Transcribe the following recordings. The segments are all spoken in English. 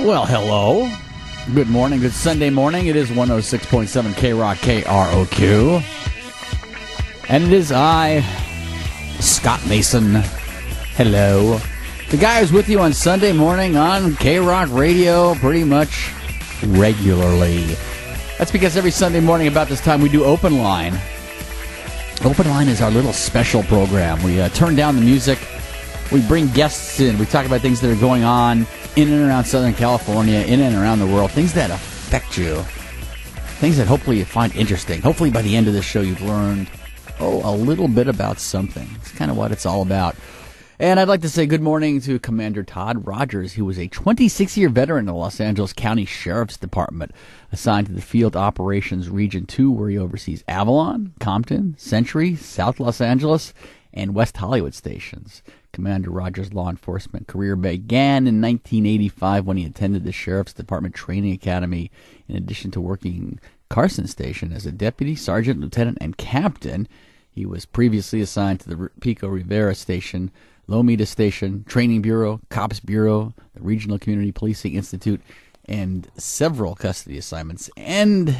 Well, hello. Good morning. Good Sunday morning. It is 106.7 KROQ, KROQ. And it is I, Scott Mason. Hello. The guy who's with you on Sunday morning on KROQ Radio pretty much regularly. That's because every Sunday morning about this time we do Open Line. Open Line is our little special program. We turn down the music. We bring guests in. We talk about things that are going on in and around Southern California, in and around the world, things that affect you, things that hopefully you find interesting. Hopefully by the end of this show you've learned, a little bit about something. It's kind of what it's all about. And I'd like to say good morning to Commander Todd Rogers, who was a 26-year veteran of the Los Angeles County Sheriff's Department, assigned to the Field Operations Region 2, where he oversees Avalon, Compton, Century, South Los Angeles, and West Hollywood stations. Commander Rogers' law enforcement career began in 1985 when he attended the Sheriff's Department Training Academy, in addition to working Carson Station as a deputy, sergeant, lieutenant, and captain. He was previously assigned to the Pico Rivera Station, Lomita Station, Training Bureau, Cops Bureau, the Regional Community Policing Institute, and several custody assignments. And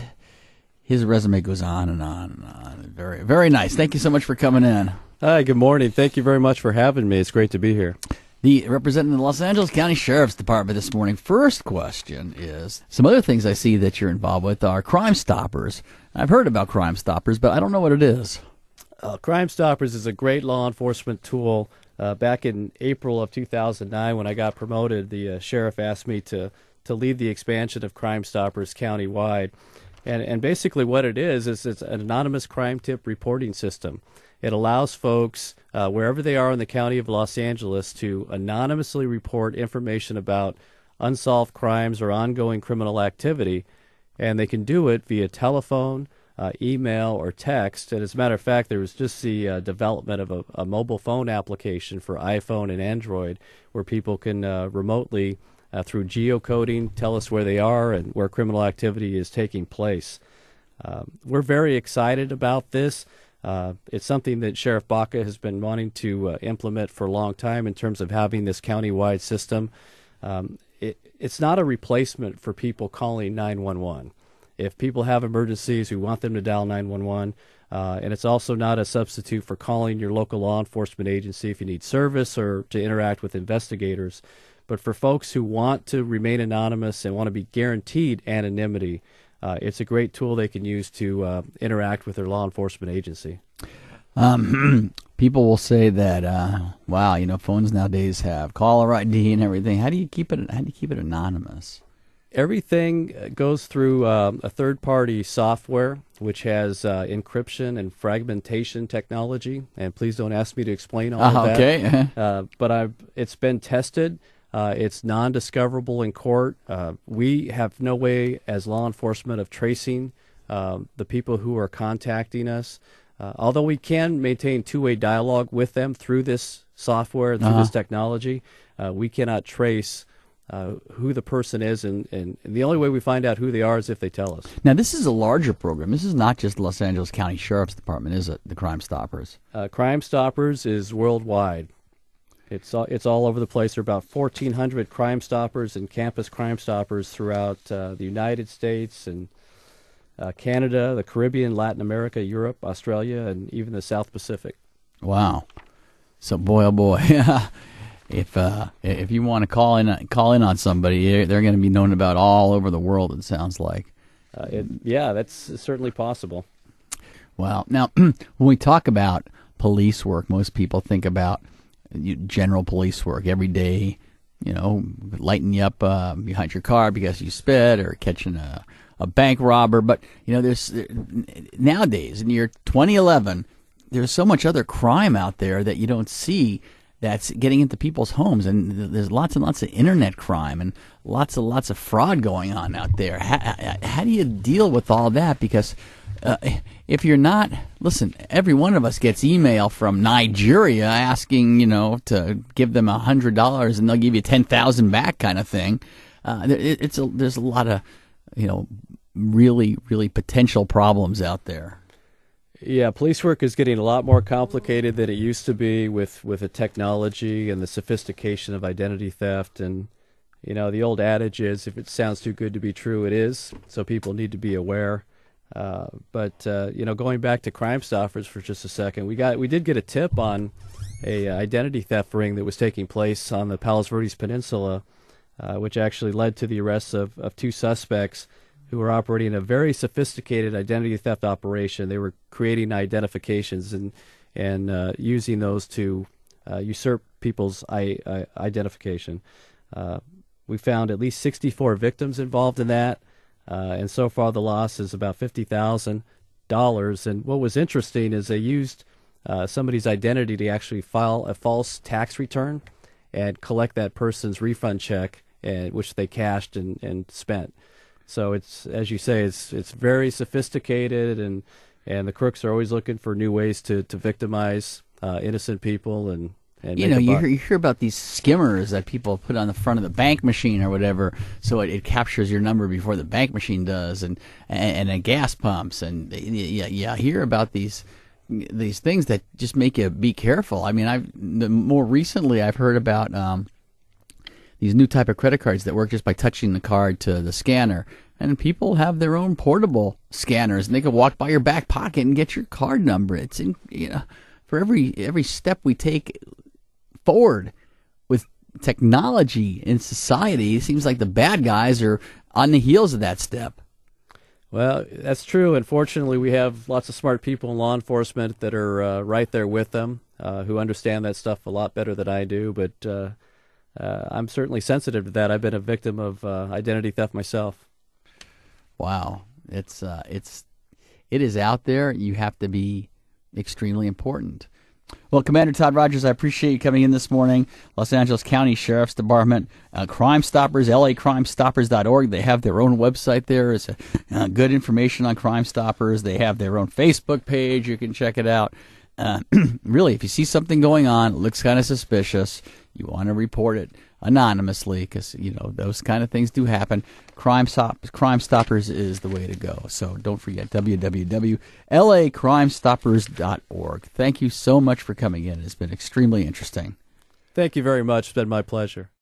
his resume goes on and on and on. Very, very nice. Thank you so much for coming in. Hi, good morning. Thank you very much for having me. It's great to be here. Representing the Los Angeles County Sheriff's Department this morning. First question is, some other things I see that you're involved with are Crime Stoppers. I've heard about Crime Stoppers, but I don't know what it is. Crime Stoppers is a great law enforcement tool. Back in April of 2009, when I got promoted, the sheriff asked me to lead the expansion of Crime Stoppers countywide. And basically what it is it's an anonymous crime tip reporting system. It allows folks, wherever they are in the county of Los Angeles, to anonymously report information about unsolved crimes or ongoing criminal activity. And they can do it via telephone, email, or text. And as a matter of fact, there was just the development of a mobile phone application for iPhone and Android where people can remotely, through geocoding, tell us where they are and where criminal activity is taking place. We're very excited about this. It's something that Sheriff Baca has been wanting to implement for a long time in terms of having this countywide system. It's not a replacement for people calling 911. If people have emergencies, we want them to dial 911. And it's also not a substitute for calling your local law enforcement agency if you need service or to interact with investigators. But for folks who want to remain anonymous and want to be guaranteed anonymity, it's a great tool they can use to interact with their law enforcement agency. People will say that, wow, phones nowadays have caller ID and everything. How do you keep it anonymous? Everything goes through a third-party software which has encryption and fragmentation technology. And please don't ask me to explain all of that. Okay. But it's been tested. It's non-discoverable in court. We have no way as law enforcement of tracing the people who are contacting us. Although we can maintain two-way dialogue with them through this software, through this technology, we cannot trace who the person is, and the only way we find out who they are is if they tell us. Now, this is a larger program. This is not just Los Angeles County Sheriff's Department, is it, the Crime Stoppers? Crime Stoppers is worldwide. It's all over the place. There are about 1,400 Crime Stoppers and campus Crime Stoppers throughout the United States and Canada, the Caribbean, Latin America, Europe, Australia, and even the South Pacific. Wow! So boy, oh boy, if you want to call in on somebody, they're going to be known about all over the world. It sounds like. Yeah, that's certainly possible. Wow! Now, when we talk about police work, most people think about general police work every day, lighting you up behind your car because you sped, or catching a bank robber. But there's nowadays, in the year 2011, there's so much other crime out there that you don't see that's getting into people's homes, and there's lots and lots of internet crime and lots of fraud going on out there. How do you deal with all that? Because if you're not, listen, every one of us gets email from Nigeria asking, to give them $100 and they'll give you 10,000 back, kind of thing. There's a lot of, really, really potential problems out there. Yeah, police work is getting a lot more complicated than it used to be with the technology and the sophistication of identity theft. And, the old adage is, if it sounds too good to be true, it is. So people need to be aware. But going back to Crime Stoppers for just a second, we did get a tip on a identity theft ring that was taking place on the Palos Verdes Peninsula, which actually led to the arrests of two suspects who were operating a very sophisticated identity theft operation. They were creating identifications and using those to usurp people's identification. We found at least 64 victims involved in that, and so far the loss is about $50,000. And what was interesting is they used somebody's identity to actually file a false tax return and collect that person's refund check, which they cashed and spent. So it's, as you say, it's very sophisticated, and the crooks are always looking for new ways to victimize innocent people and you hear about these skimmers that people put on the front of the bank machine or whatever, so it captures your number before the bank machine does, and at gas pumps, and you hear about these things that just make you be careful. I mean, more recently I've heard about these new type of credit cards that work just by touching the card to the scanner, and people have their own portable scanners, and they can walk by your back pocket and get your card number. It's for every step we take forward with technology in society, it seems like the bad guys are on the heels of that step. Well, that's true. Unfortunately, we have lots of smart people in law enforcement that are right there with them, who understand that stuff a lot better than I do. But I'm certainly sensitive to that. I've been a victim of identity theft myself. Wow, it is out there. You have to be extremely important. Well, Commander Todd Rogers, I appreciate you coming in this morning. Los Angeles County Sheriff's Department, Crime Stoppers, LACrimestoppers.org. They have their own website there. It's good information on Crime Stoppers. They have their own Facebook page. You can check it out. Really, if you see something going on, it looks kind of suspicious, you want to report it anonymously, because those kind of things do happen. Crime Stoppers is the way to go. So don't forget, www.lacrimestoppers.org. Thank you so much for coming in. It's been extremely interesting. Thank you very much. It's been my pleasure.